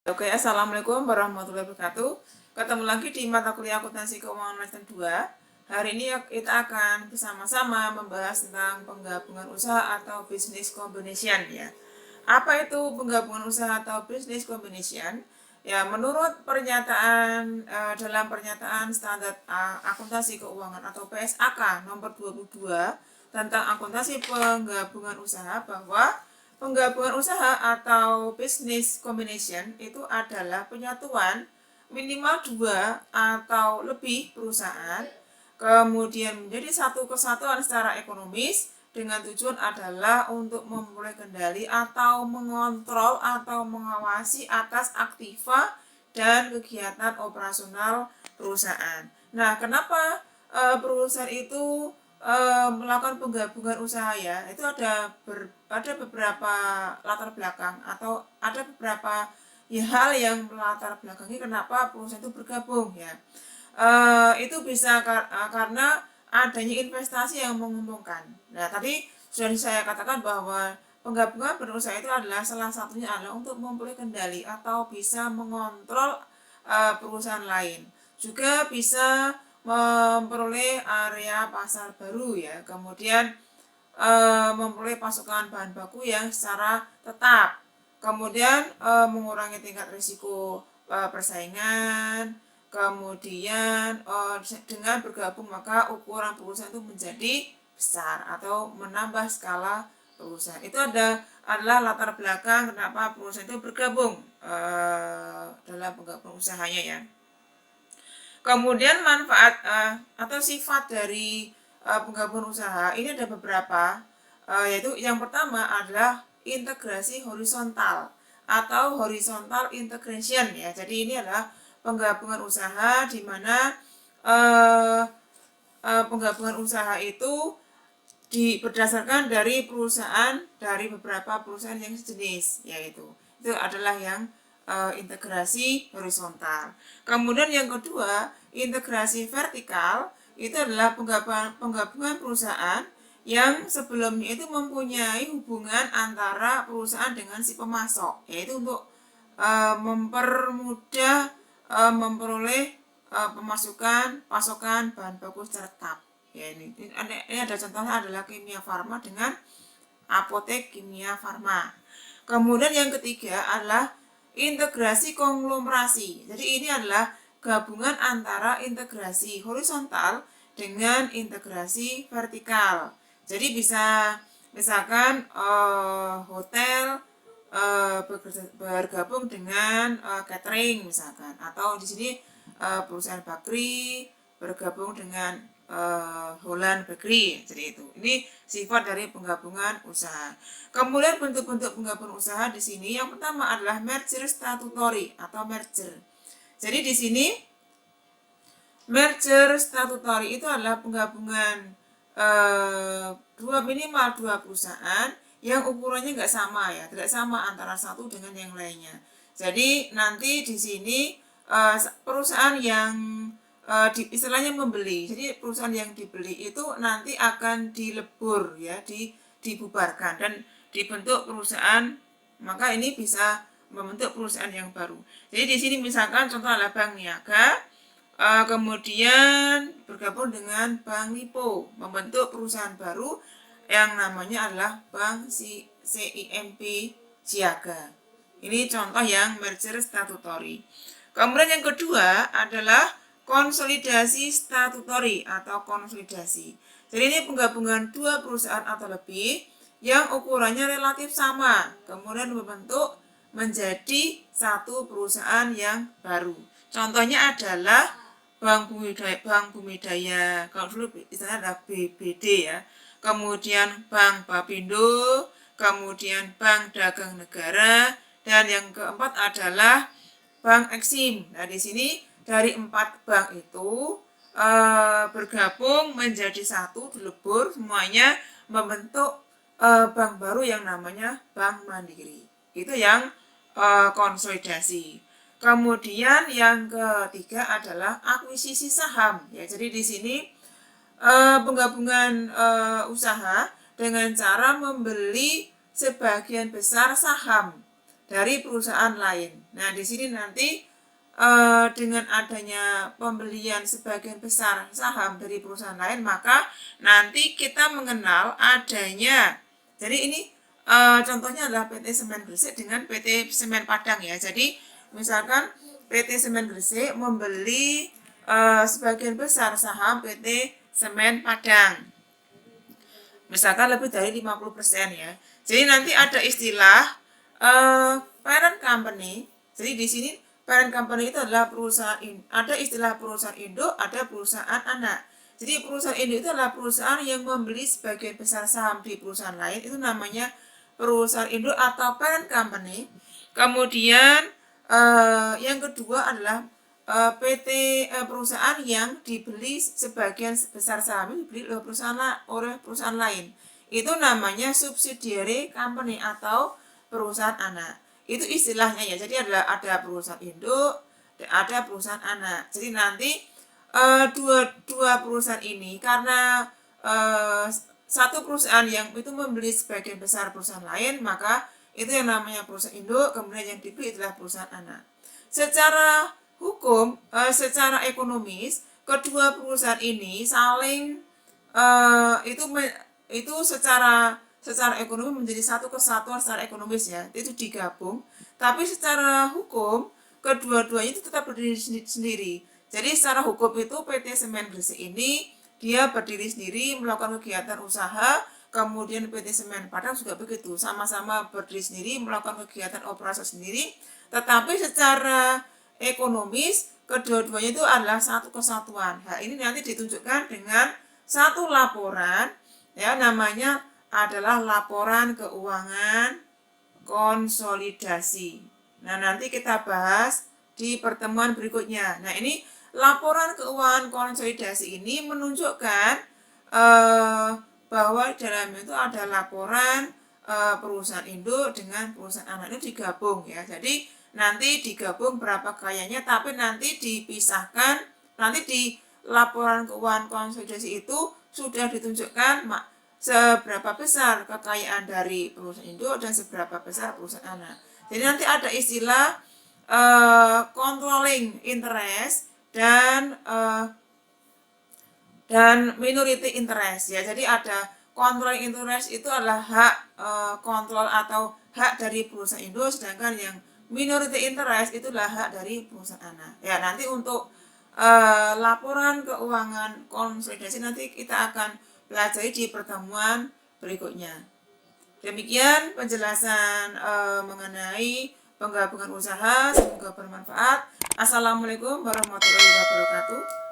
Oke, assalamualaikum warahmatullahi wabarakatuh. Ketemu lagi di mata kuliah akuntansi keuangan semester 2. Hari ini kita akan bersama-sama membahas tentang penggabungan usaha atau business combination ya. Apa itu penggabungan usaha atau business combination? Ya, menurut pernyataan dalam pernyataan standar akuntansi keuangan atau PSAK nomor 22 tentang akuntansi penggabungan usaha bahwa penggabungan usaha atau business combination itu adalah penyatuan minimal 2 atau lebih perusahaan kemudian menjadi satu kesatuan secara ekonomis dengan tujuan adalah untuk memperoleh kendali atau mengontrol atau mengawasi atas aktiva dan kegiatan operasional perusahaan. Nah, kenapa perusahaan itu melakukan penggabungan usaha ya? Itu ada beberapa latar belakang atau ada beberapa hal yang melatar belakangi kenapa perusahaan itu bergabung ya. Itu bisa karena adanya investasi yang menguntungkan. Nah, tadi sudah saya katakan bahwa penggabungan berusaha itu adalah salah satunya adalah untuk memperoleh kendali atau bisa mengontrol perusahaan lain. Juga bisa memperoleh area pasar baru ya. Kemudian memperoleh pasokan bahan baku yang secara tetap. Kemudian mengurangi tingkat risiko persaingan. Kemudian dengan bergabung maka ukuran perusahaan itu menjadi besar atau menambah skala perusahaan. Itu adalah latar belakang kenapa perusahaan itu bergabung dalam penggabungan usahanya ya. Kemudian manfaat atau sifat dari penggabungan usaha ini ada beberapa, yaitu yang pertama adalah integrasi horizontal atau horizontal integration ya. Jadi ini adalah penggabungan usaha di mana penggabungan usaha itu berdasarkan dari beberapa perusahaan yang sejenis, yaitu itu adalah yang integrasi horizontal. Kemudian yang kedua, integrasi vertikal itu adalah penggabungan perusahaan yang sebelumnya itu mempunyai hubungan antara perusahaan dengan si pemasok, yaitu untuk mempermudah memperoleh pemasukan pasokan bahan baku secara tetap. Ya, ini ada contohnya adalah Kimia Farma dengan Apotek Kimia Farma. Kemudian yang ketiga adalah integrasi konglomerasi. Jadi ini adalah gabungan antara integrasi horizontal dengan integrasi vertikal. Jadi bisa misalkan hotel bergabung dengan catering misalkan, atau di sini perusahaan bakri bergabung dengan Holland Bakery, jadi itu. Ini sifat dari penggabungan usaha. Kemudian bentuk-bentuk penggabungan usaha di sini yang pertama adalah merger statutory atau merger. Jadi di sini merger statutory itu adalah penggabungan minimal dua perusahaan yang ukurannya nggak sama ya, tidak sama antara satu dengan yang lainnya. Jadi nanti di sini perusahaan yang istilahnya membeli. Jadi perusahaan yang dibeli itu nanti akan dilebur ya, dibubarkan dan dibentuk perusahaan, maka ini bisa membentuk perusahaan yang baru. Jadi di sini misalkan contoh adalah Bank Niaga, kemudian bergabung dengan Bank Lipo, membentuk perusahaan baru yang namanya adalah Bank CIMB Siaga. Ini contoh yang merger statutory. Kemudian yang kedua adalah konsolidasi statutory atau konsolidasi. Jadi ini penggabungan dua perusahaan atau lebih yang ukurannya relatif sama, kemudian membentuk menjadi satu perusahaan yang baru. Contohnya adalah Bank Bumidaya, kalau dulu istilahnya ada BBD ya. Kemudian Bank Bapindo, kemudian Bank Dagang Negara, dan yang keempat adalah Bank Eksim. Nah, di sini dari 4 bank itu bergabung menjadi satu, dilebur semuanya membentuk bank baru yang namanya Bank Mandiri. Itu yang konsolidasi. Kemudian yang ketiga adalah akuisisi saham. Ya, jadi di sini penggabungan usaha dengan cara membeli sebagian besar saham dari perusahaan lain. Nah, di sini nanti dengan adanya pembelian sebagian besar saham dari perusahaan lain, maka nanti kita mengenal adanya. Jadi ini contohnya adalah PT Semen Gresik dengan PT Semen Padang ya. Jadi misalkan PT Semen Gresik membeli sebagian besar saham PT Semen Padang. Misalkan lebih dari 50% ya. Jadi nanti ada istilah parent company. Jadi di sini parent company itu adalah perusahaan, ada istilah perusahaan induk, ada perusahaan anak. Jadi perusahaan induk itu adalah perusahaan yang membeli sebagian besar saham di perusahaan lain, itu namanya perusahaan induk atau parent company. Kemudian yang kedua adalah PT perusahaan yang dibeli sebagian besar saham dibeli oleh perusahaan lain. Itu namanya subsidiary company atau perusahaan anak. Itu istilahnya ya. Jadi ada perusahaan induk, ada perusahaan anak. Jadi nanti dua perusahaan ini karena satu perusahaan yang itu membeli sebagian besar perusahaan lain, maka itu yang namanya perusahaan induk, kemudian yang dibeli adalah perusahaan anak. Secara hukum, secara ekonomis, kedua perusahaan ini saling itu secara ekonomi menjadi satu kesatuan secara ekonomis ya, itu digabung. Tapi secara hukum kedua-duanya itu tetap berdiri sendiri. Jadi secara hukum itu PT Semen Gresik ini dia berdiri sendiri melakukan kegiatan usaha, kemudian PT Semen Padang juga begitu, sama-sama berdiri sendiri melakukan kegiatan operasi sendiri, tetapi secara ekonomis kedua-duanya itu adalah satu kesatuan. Nah, ini nanti ditunjukkan dengan satu laporan ya, namanya adalah laporan keuangan konsolidasi. Nah, nanti kita bahas di pertemuan berikutnya. Nah, ini laporan keuangan konsolidasi ini menunjukkan bahwa dalamnya itu ada laporan perusahaan induk dengan perusahaan anak itu digabung ya. Jadi nanti digabung berapa kayanya, tapi nanti dipisahkan, nanti di laporan keuangan konsolidasi itu sudah ditunjukkan seberapa besar kekayaan dari perusahaan induk dan seberapa besar perusahaan anak. Jadi nanti ada istilah controlling interest dan minority interest ya. Jadi ada controlling interest itu adalah hak kontrol atau hak dari perusahaan induk, sedangkan yang minority interest itulah hak dari perusahaan anak. Ya, nanti untuk laporan keuangan konsolidasi nanti kita akan pelajari di pertemuan berikutnya. Demikian penjelasan mengenai penggabungan usaha, semoga bermanfaat. Assalamualaikum warahmatullahi wabarakatuh.